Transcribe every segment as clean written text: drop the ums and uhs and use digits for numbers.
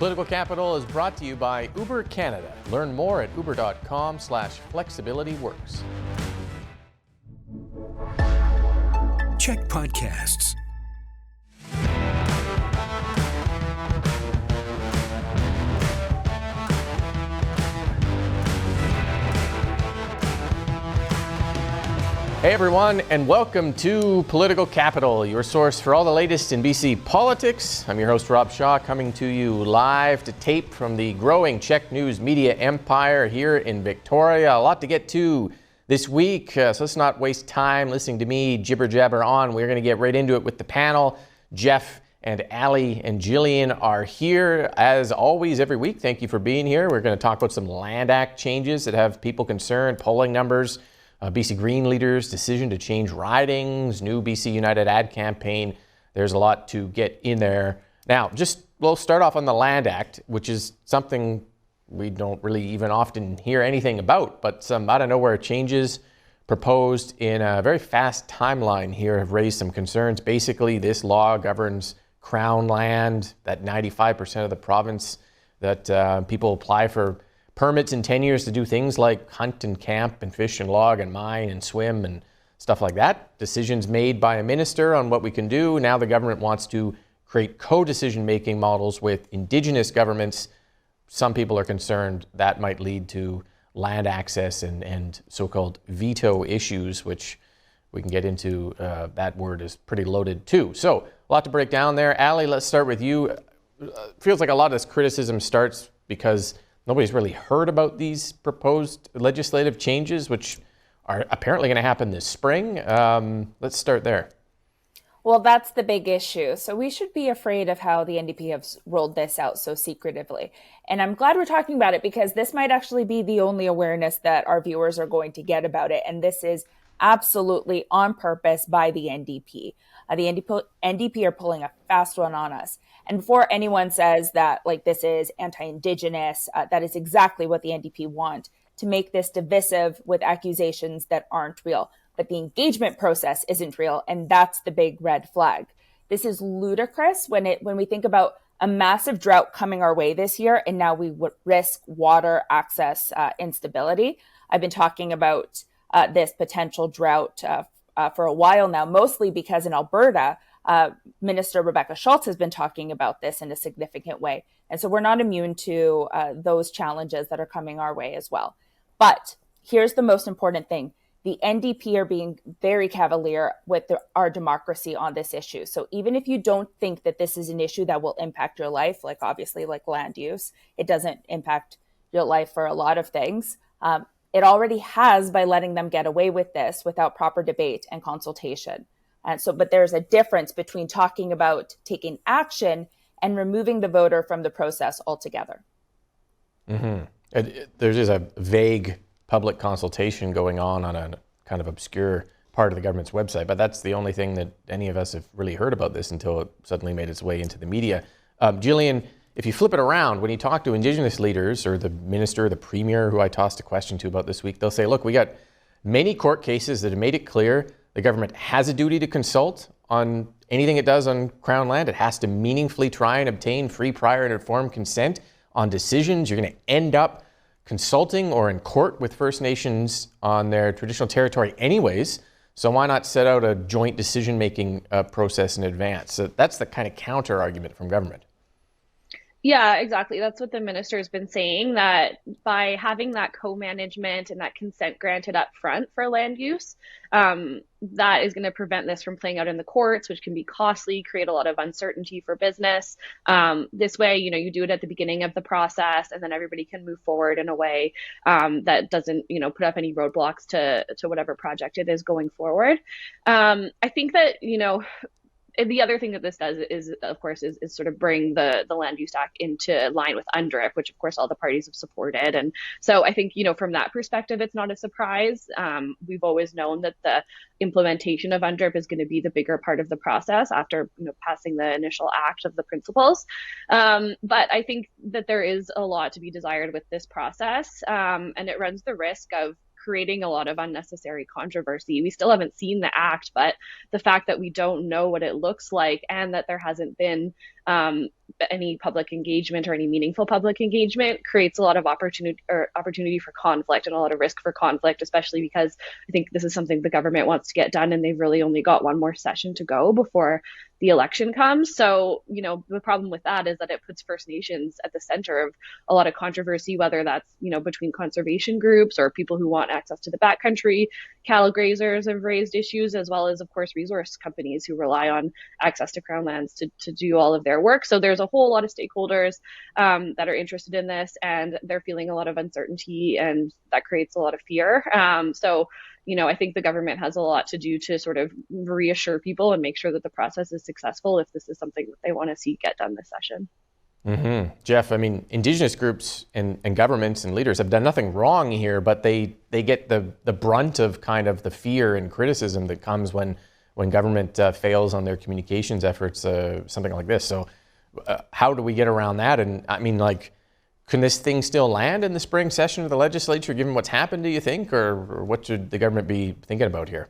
Political Capital is brought to you by Uber Canada. Learn more at uber.com/flexibilityworks. CHEK Podcasts. Hey everyone, and welcome to Political Capital, your source for all the latest in BC politics. I'm your host, Rob Shaw, coming to you live to tape from the growing CHEK News media empire here in Victoria. A lot to get to this week, so let's not waste time listening to me jibber-jabber on. We're going to get right into it with the panel. Jeff and Allie and Jillian are here, as always, every week. Thank you for being here. We're going to talk about some Land Act changes that have people concerned, polling numbers, BC Green leaders' decision to change ridings, new BC United ad campaign. There's a lot to get in there. Now, we'll start off on the Land Act, which is something we don't really even often hear anything about, but some out of nowhere changes proposed in a very fast timeline here have raised some concerns. Basically, this law governs Crown land, that 95% of the province that people apply for permits in 10 years to do things like hunt and camp and fish and log and mine and swim and stuff like that. Decisions made by a minister on what we can do. Now the government wants to create co-decision making models with Indigenous governments. Some people are concerned that might lead to land access and so-called veto issues, which we can get into. That word is pretty loaded too. So a lot to break down there. Allie, let's start with you. Feels like a lot of this criticism starts because nobody's really heard about these proposed legislative changes, which are apparently going to happen this spring. Let's start there. Well, that's the big issue. So we should be afraid of how the NDP has rolled this out so secretively. And I'm glad we're talking about it because this might actually be the only awareness that our viewers are going to get about it. And this is absolutely on purpose by the NDP. The NDP are pulling a fast one on us. And before anyone says that this is anti-Indigenous, that is exactly what the NDP want, to make this divisive with accusations that aren't real. But the engagement process isn't real, and that's the big red flag. This is ludicrous when we think about a massive drought coming our way this year, and now we would risk water access instability. I've been talking about this potential drought for a while now, mostly because in Alberta, Minister Rebecca Schultz has been talking about this in a significant way. And so we're not immune to those challenges that are coming our way as well. But here's the most important thing. The NDP are being very cavalier with our democracy on this issue. So even if you don't think that this is an issue that will impact your life, obviously land use, it doesn't impact your life for a lot of things. It already has by letting them get away with this without proper debate and consultation. But there's a difference between talking about taking action and removing the voter from the process altogether. Mm-hmm. There's just a vague public consultation going on a kind of obscure part of the government's website, but that's the only thing that any of us have really heard about this until it suddenly made its way into the media. Jillian, if you flip it around, when you talk to Indigenous leaders or the minister, the premier, who I tossed a question to about this week, they'll say, look, we got many court cases that have made it clear the government has a duty to consult on anything it does on Crown land. It has to meaningfully try and obtain free, prior, and informed consent on decisions. You're going to end up consulting or in court with First Nations on their traditional territory anyways. So why not set out a joint decision-making process in advance? So that's the kind of counter-argument from government. Yeah, exactly. That's what the minister has been saying, that by having that co-management and that consent granted up front for land use, that is going to prevent this from playing out in the courts, which can be costly, create a lot of uncertainty for business. This way, you do it at the beginning of the process, and then everybody can move forward in a way that doesn't, put up any roadblocks to whatever project it is going forward. I think that, the other thing that this does is, of course, is sort of bring the Land Use Act into line with UNDRIP, which, of course, all the parties have supported. And so I think, from that perspective, it's not a surprise. We've always known that the implementation of UNDRIP is going to be the bigger part of the process after, passing the initial act of the principles. But I think that there is a lot to be desired with this process, and it runs the risk of creating a lot of unnecessary controversy. We still haven't seen the act, but the fact that we don't know what it looks like and that there hasn't been any public engagement or any meaningful public engagement creates a lot of opportunity for conflict and a lot of risk for conflict, especially because I think this is something the government wants to get done and they've really only got one more session to go before the election comes. So, the problem with that is that it puts First Nations at the center of a lot of controversy, whether that's, between conservation groups or people who want access to the backcountry. Cattle grazers have raised issues, as well as, of course, resource companies who rely on access to Crown lands to do all of their work. So there's a whole lot of stakeholders that are interested in this, and they're feeling a lot of uncertainty, and that creates a lot of fear. I think the government has a lot to do to sort of reassure people and make sure that the process is successful if this is something that they want to see get done this session. Mm-hmm. Jeff, I mean, Indigenous groups and governments and leaders have done nothing wrong here, but they get the brunt of kind of the fear and criticism that comes when government fails on their communications efforts, something like this. So how do we get around that? And I mean, can this thing still land in the spring session of the legislature, given what's happened, do you think? Or what should the government be thinking about here?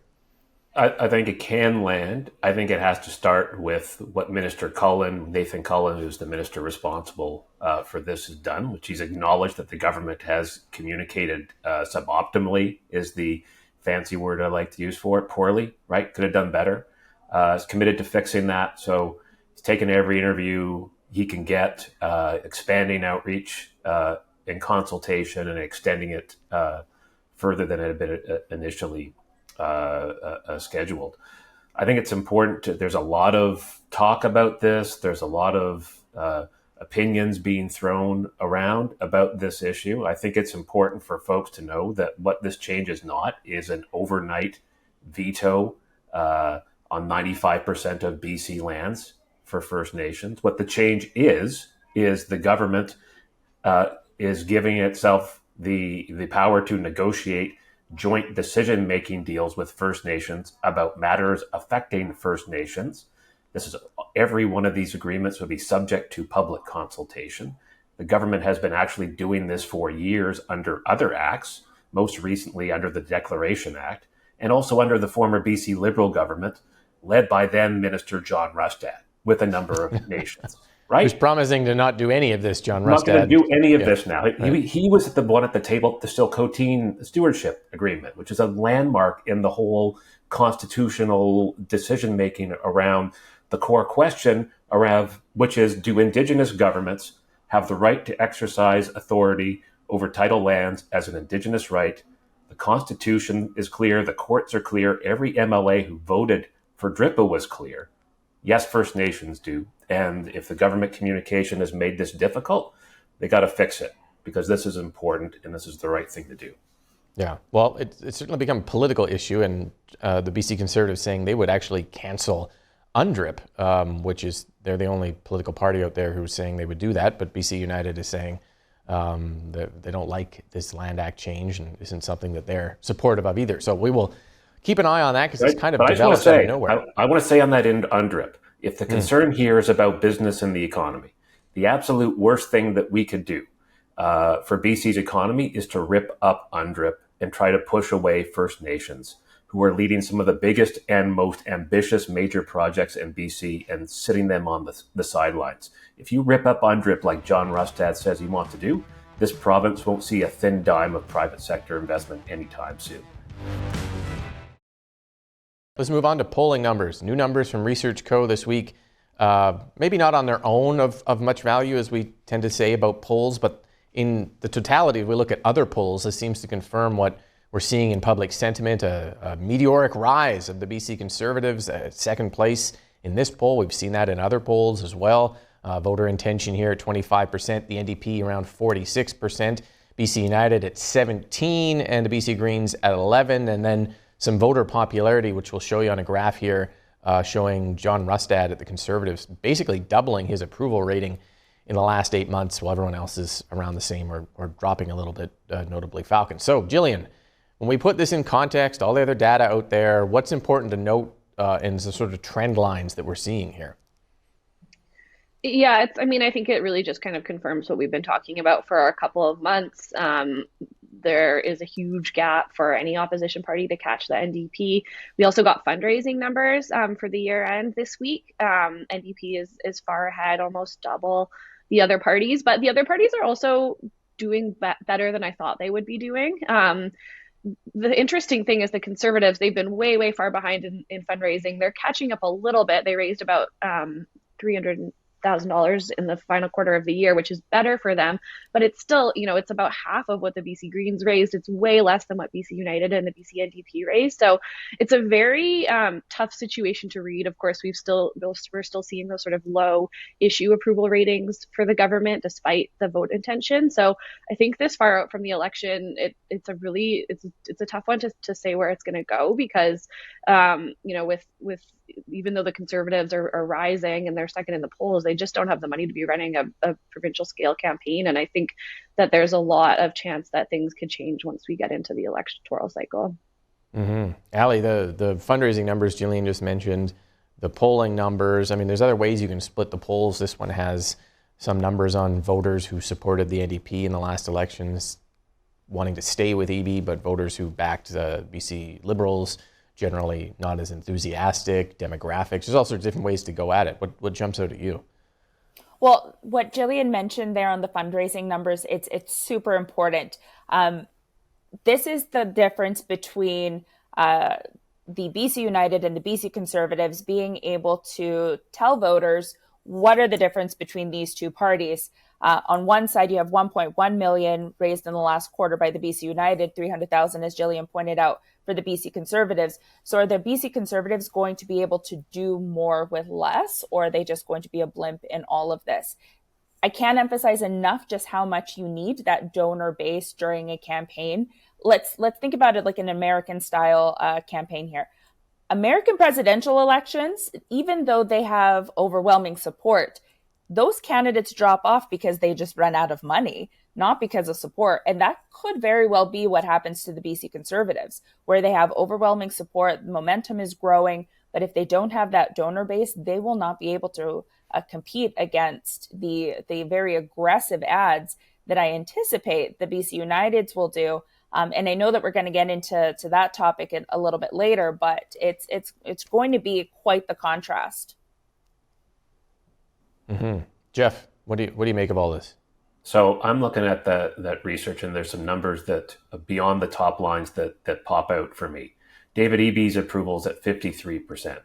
I think it can land. I think it has to start with what Nathan Cullen, who's the minister responsible for this, has done, which he's acknowledged that the government has communicated suboptimally, is the fancy word I like to use for it, poorly, right? Could have done better. Is committed to fixing that. So he's taken every interview he can get, expanding outreach in consultation and extending it further than it had been initially scheduled. I think it's important there's a lot of talk about this. There's a lot of opinions being thrown around about this issue. I think it's important for folks to know that what this change is not is an overnight veto on 95% of BC lands for First Nations. What the change is the government is giving itself the power to negotiate joint decision-making deals with First Nations about matters affecting First Nations. Every one of these agreements will be subject to public consultation. The government has been actually doing this for years under other acts, most recently under the Declaration Act, and also under the former BC Liberal government, led by then Minister John Rustad, with a number of nations. Right? Who's promising to not do any of this, John Rustad. Not going to do any of this now. He was the one at the table, the Still-Coteen Stewardship Agreement, which is a landmark in the whole constitutional decision-making around the core question around which is, do Indigenous governments have the right to exercise authority over tidal lands as an Indigenous right? The Constitution is clear. The courts are clear. Every MLA who voted for DRIPA was clear. Yes, First Nations do. And if the government communication has made this difficult, they got to fix it, because this is important and this is the right thing to do. Yeah, well, it's certainly become a political issue, and the BC Conservatives saying they would actually cancel UNDRIP, which is, they're the only political party out there who's saying they would do that, but BC United is saying that they don't like this Land Act change and isn't something that they're supportive of either. So we will keep an eye on that, because it's kind of developed out of nowhere. I want to say on that in UNDRIP, if the concern here is about business and the economy, the absolute worst thing that we could do for BC's economy is to rip up UNDRIP and try to push away First Nations, who are leading some of the biggest and most ambitious major projects in BC and sitting them on the sidelines. If you rip up UNDRIP like John Rustad says he wants to do, this province won't see a thin dime of private sector investment anytime soon. Let's move on to polling numbers. New numbers from Research Co. this week. Maybe not on their own of much value, as we tend to say about polls, but in the totality, if we look at other polls, this seems to confirm what we're seeing in public sentiment, a meteoric rise of the BC Conservatives at second place in this poll. We've seen that in other polls as well. Voter intention here at 25%, the NDP around 46%, BC United at 17%, and the BC Greens at 11%, and then some voter popularity, which we'll show you on a graph here, showing John Rustad at the Conservatives basically doubling his approval rating in the last 8 months, while everyone else is around the same or dropping a little bit, notably Falcon. So, Jillian, when we put this in context, all the other data out there, what's important to note in the sort of trend lines that we're seeing here? Yeah, I think it really just kind of confirms what we've been talking about for a couple of months. there is a huge gap for any opposition party to catch the NDP. We also got fundraising numbers for the year end this week. NDP is far ahead, almost double the other parties, but the other parties are also doing better than I thought they would be doing. The interesting thing is the Conservatives, they've been way, way far behind in fundraising. They're catching up a little bit. They raised about $300,000 in the final quarter of the year, which is better for them. But it's still, it's about half of what the BC Greens raised. It's way less than what BC United and the BC NDP raised. So it's a very tough situation to read. Of course, we're still seeing those sort of low issue approval ratings for the government despite the vote intention. So I think this far out from the election, it's a tough one to say where it's going to go, because with even though the Conservatives are rising and they're second in the polls, they just don't have the money to be running a provincial scale campaign. And I think that there's a lot of chance that things could change once we get into the electoral cycle. Mm-hmm. Allie, the fundraising numbers Jillian just mentioned, the polling numbers, I mean, there's other ways you can split the polls. This one has some numbers on voters who supported the NDP in the last elections wanting to stay with EB, but voters who backed the BC Liberals generally not as enthusiastic, demographics. There's all sorts of different ways to go at it. What jumps out at you? Well, what Jillian mentioned there on the fundraising numbers, it's super important. This is the difference between the BC United and the BC Conservatives being able to tell voters what are the difference between these two parties. On one side, you have 1.1 million raised in the last quarter by the BC United, 300,000, as Jillian pointed out, for the BC Conservatives. So are the BC Conservatives going to be able to do more with less, or are they just going to be a blimp in all of this? I can't emphasize enough just how much you need that donor base during a campaign. Let's think about it like an American style campaign here. American presidential elections, even though they have overwhelming support, those candidates drop off because they just run out of money, not because of support. And that could very well be what happens to the BC Conservatives, where they have overwhelming support, momentum is growing, but if they don't have that donor base, they will not be able to compete against the very aggressive ads that I anticipate the BC Uniteds will do. And I know that we're going to get into that topic a little bit later, but it's going to be quite the contrast. Mm-hmm. Jeff, what do you make of all this? So I'm looking at that research, and there's some numbers that beyond the top lines that pop out for me. David Eby's approvals at 53%.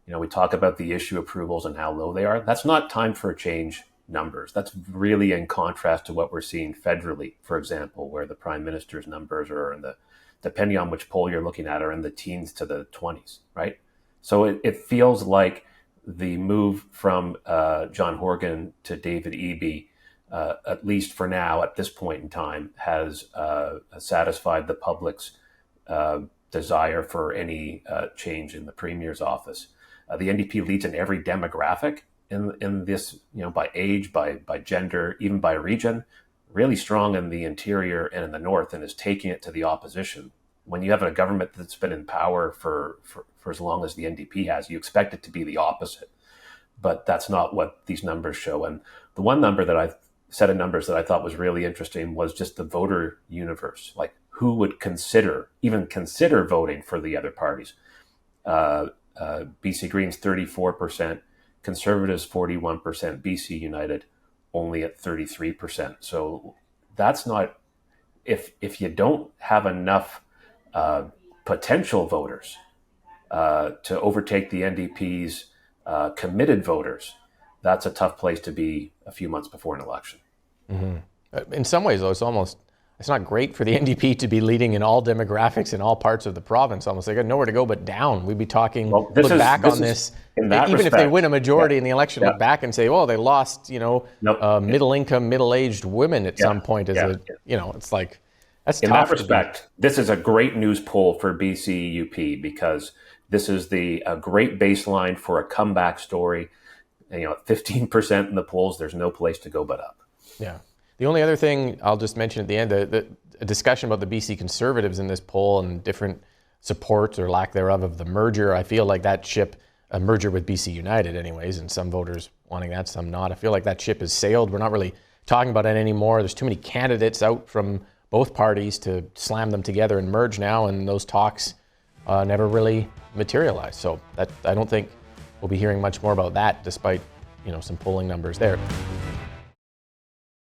We talk about the issue approvals and how low they are. That's not time for a change numbers. That's really in contrast to what we're seeing federally, for example, where the Prime Minister's numbers are in depending on which poll you're looking at, are in the teens to the 20s, right? So it feels like the move from John Horgan to David Eby, at least for now, at this point in time, has satisfied the public's desire for any change in the Premier's office. The NDP leads in every demographic in this, by age, by gender, even by region, really strong in the interior and in the north, and is taking it to the opposition. When you have a government that's been in power for as long as the NDP has, you expect it to be the opposite. But that's not what these numbers show. And the one number set of numbers that I thought was really interesting was just the voter universe, like who would even consider voting for the other parties. BC Greens 34%, Conservatives 41%, BC United only at 33%. So that's not, if you don't have enough potential voters to overtake the NDP's committed voters, that's a tough place to be a few months before an election. Mm-hmm. In some ways, though, it's not great for the NDP to be leading in all demographics in all parts of the province. Almost, they got nowhere to go but down. We'd be talking, look back on this. Even if they win a majority in the election, look back and say, "Oh, they lost," middle-income, middle-aged women at some point. It's like that's in tough. That respect, this is a great news poll for BC UP, because this is a great baseline for a comeback story. 15% in the polls, there's no place to go but up. Yeah. The only other thing I'll just mention at the end, a discussion about the BC Conservatives in this poll and different support or lack thereof of the merger. I feel like that ship, a merger with BC United anyways, and some voters wanting that, some not. I feel like that ship has sailed. We're not really talking about it anymore. There's too many candidates out from both parties to slam them together and merge now, and those talks never really materialized. So that, I don't think we'll be hearing much more about that, despite some polling numbers there.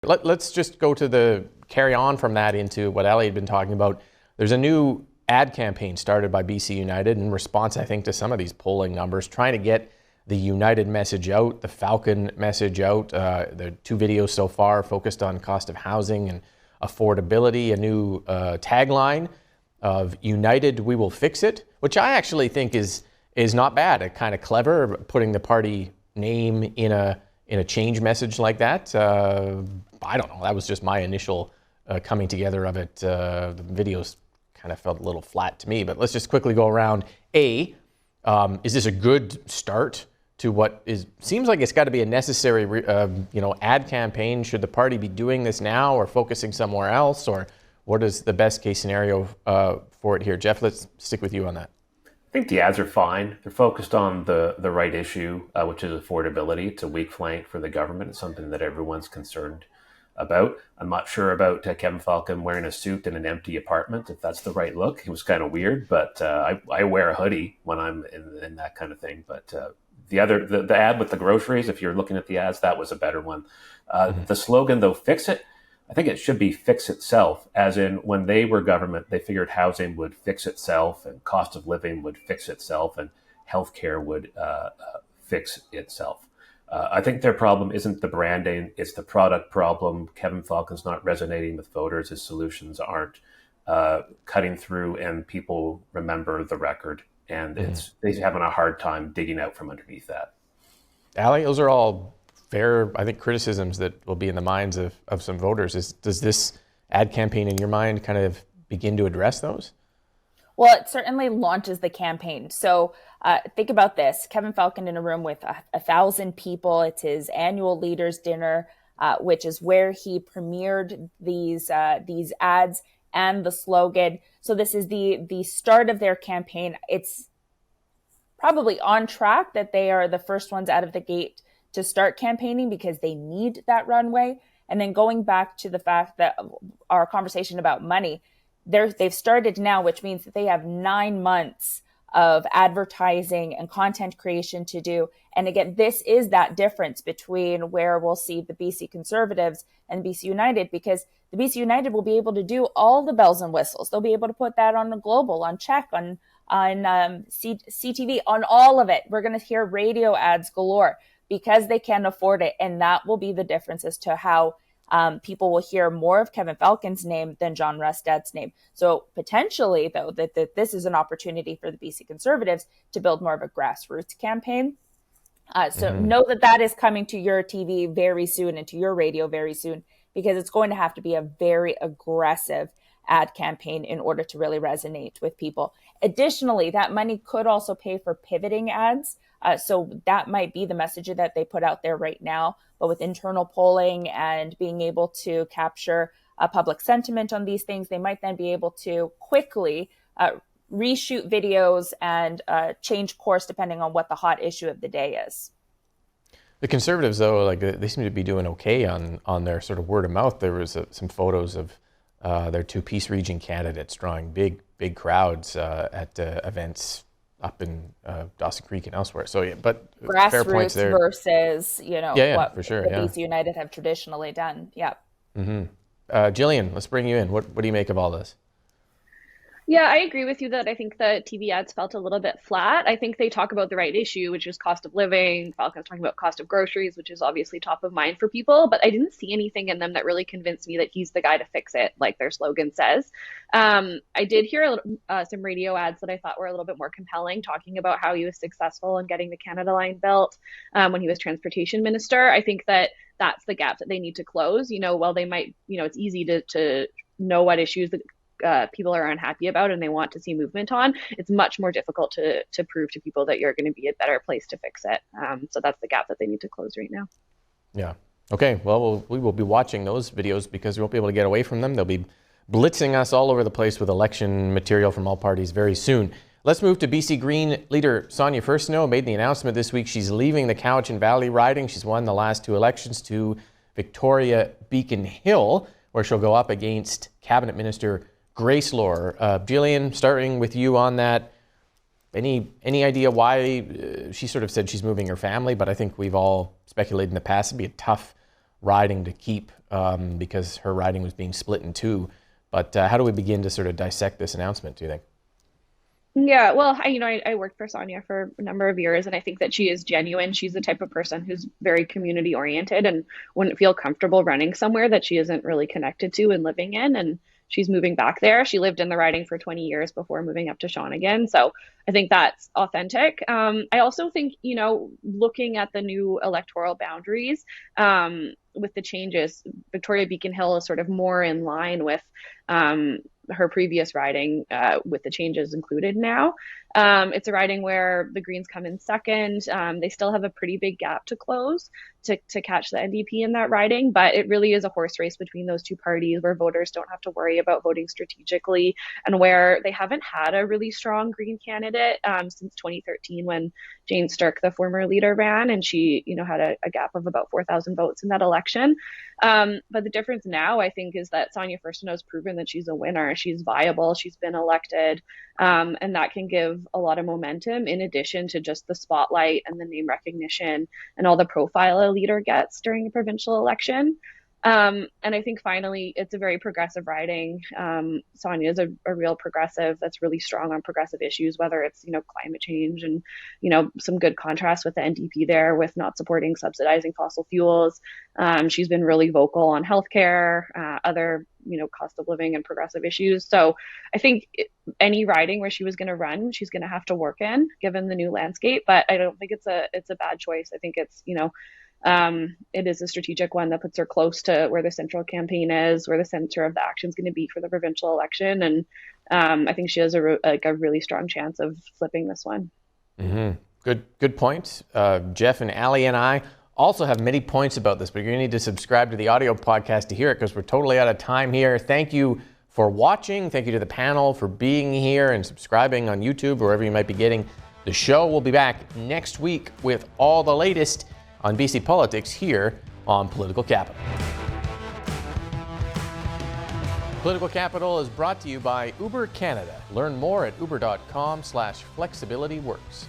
Let's just go to carry on from that into what Allie had been talking about. There's a new ad campaign started by BC United in response, I think, to some of these polling numbers, trying to get the United message out, the Falcon message out. The 2 videos so far focused on cost of housing and affordability, a new tagline of United, we will fix it, which I actually think is not bad. Kind of clever, putting the party name in a change message like that. I don't know. That was just my initial coming together of it. The videos kind of felt a little flat to me, but let's just quickly go around. Is this a good start to what seems like it's got to be a necessary, ad campaign? Should the party be doing this now or focusing somewhere else, or what is the best case scenario for it here? Jeff, let's stick with you on that. I think the ads are fine. They're focused on the right issue, which is affordability. It's a weak flank for the government. It's something that everyone's concerned about. I'm not sure about Kevin Falcon wearing a suit in an empty apartment, if that's the right look. It was kind of weird, but I wear a hoodie when I'm in that kind of thing. But the ad with the groceries, if you're looking at the ads, that was a better one. The slogan, though, fix it. I think it should be fix itself, as in when they were government, they figured housing would fix itself and cost of living would fix itself and healthcare would fix itself. I think their problem isn't the branding, it's the product problem. Kevin Falcon's not resonating with voters. His solutions aren't cutting through, and people remember the record. And they're having a hard time digging out from underneath that. Allie, those are all fair, I think, criticisms that will be in the minds of some voters. Does this ad campaign, in your mind, kind of begin to address those? Well, it certainly launches the campaign. So think about this. Kevin Falcon in a room with 1,000 people. It's his annual leaders dinner, which is where he premiered these ads and the slogan. So this is the start of their campaign. It's probably on track that they are the first ones out of the gate to start campaigning because they need that runway. And then going back to the fact that our conversation about money, they've started now, which means that they have 9 months of advertising and content creation to do. And again, this is that difference between where we'll see the BC Conservatives and BC United, because the BC United will be able to do all the bells and whistles. They'll be able to put that on the Global, on CHEK, on CTV, on all of it. We're going to hear radio ads galore because they can afford it. And that will be the difference as to how people will hear more of Kevin Falcon's name than John Rustad's name. So potentially, though, that this is an opportunity for the BC Conservatives to build more of a grassroots campaign. So know that is coming to your TV very soon and to your radio very soon, because it's going to have to be a very aggressive ad campaign in order to really resonate with people. Additionally, that money could also pay for pivoting ads. So that might be the message that they put out there right now. But with internal polling and being able to capture public sentiment on these things, they might then be able to quickly reshoot videos and change course depending on what the hot issue of the day is. The Conservatives, though, like they seem to be doing okay on their sort of word of mouth. There was some photos of their 2 Peace Region candidates drawing big crowds at events up in Dawson Creek and elsewhere. So, yeah, but grassroots fair points there versus, what for sure, the BC United have traditionally done. Yeah. Jillian, let's bring you in. What do you make of all this? Yeah, I agree with you that I think the TV ads felt a little bit flat. I think they talk about the right issue, which is cost of living. Falcon's talking about cost of groceries, which is obviously top of mind for people. But I didn't see anything in them that really convinced me that he's the guy to fix it, like their slogan says. I did hear some radio ads that I thought were a little bit more compelling, talking about how he was successful in getting the Canada Line built when he was transportation minister. I think that that's the gap that they need to close. While they might, it's easy to know what issues that people are unhappy about and they want to see movement on, it's much more difficult to prove to people that you're going to be a better place to fix it. So that's the gap that they need to close right now. Yeah. Okay. Well, we will be watching those videos because we won't be able to get away from them. They'll be blitzing us all over the place with election material from all parties very soon. Let's move to BC Green leader Sonia Furstenau. Made the announcement this week she's leaving the Cowichan Valley riding. She's won the last 2 elections to Victoria Beacon Hill. where she'll go up against Cabinet Minister Grace Lore. Jillian, starting with you on that, any idea why she sort of said she's moving her family, but I think we've all speculated in the past it'd be a tough riding to keep because her riding was being split in two. But how do we begin to sort of dissect this announcement, do you think? Yeah, well, I worked for Sonia for a number of years, and I think that she is genuine. She's the type of person who's very community oriented and wouldn't feel comfortable running somewhere that she isn't really connected to and living in. And she's moving back there. She lived in the riding for 20 years before moving up to Shawnigan. So I think that's authentic. I also think, looking at the new electoral boundaries, with the changes, Victoria Beacon Hill is sort of more in line with her previous riding with the changes included now. It's a riding where the Greens come in second. They still have a pretty big gap to close to catch the NDP in that riding, but it really is a horse race between those two parties where voters don't have to worry about voting strategically and where they haven't had a really strong Green candidate since 2013 when Jane Stirk, the former leader, ran, and she had a gap of about 4,000 votes in that election. But the difference now, I think, is that Sonia Furstenau has proven that she's a winner. She's viable. She's been elected. And that can give a lot of momentum in addition to just the spotlight and the name recognition and all the profile a leader gets during a provincial election. And I think finally, it's a very progressive riding. Sonia is a real progressive that's really strong on progressive issues, whether it's, climate change and, some good contrast with the NDP there with not supporting subsidizing fossil fuels. She's been really vocal on healthcare, other, cost of living and progressive issues. So I think any riding where she was going to run, she's going to have to work in given the new landscape, but I don't think it's a bad choice. I think it's, it is a strategic one that puts her close to where the central campaign is, where the center of the action is going to be for the provincial election. And I think she has a really strong chance of flipping this one. Mm-hmm. Good point. Jeff and Allie and I also have many points about this, but you're going to need to subscribe to the audio podcast to hear it because we're totally out of time here. Thank you for watching. Thank you to the panel for being here and subscribing on YouTube, wherever you might be getting the show. We'll be back next week with all the latest on BC politics here on Political Capital. Political Capital is brought to you by Uber Canada. Learn more at uber.com/flexibilityworks.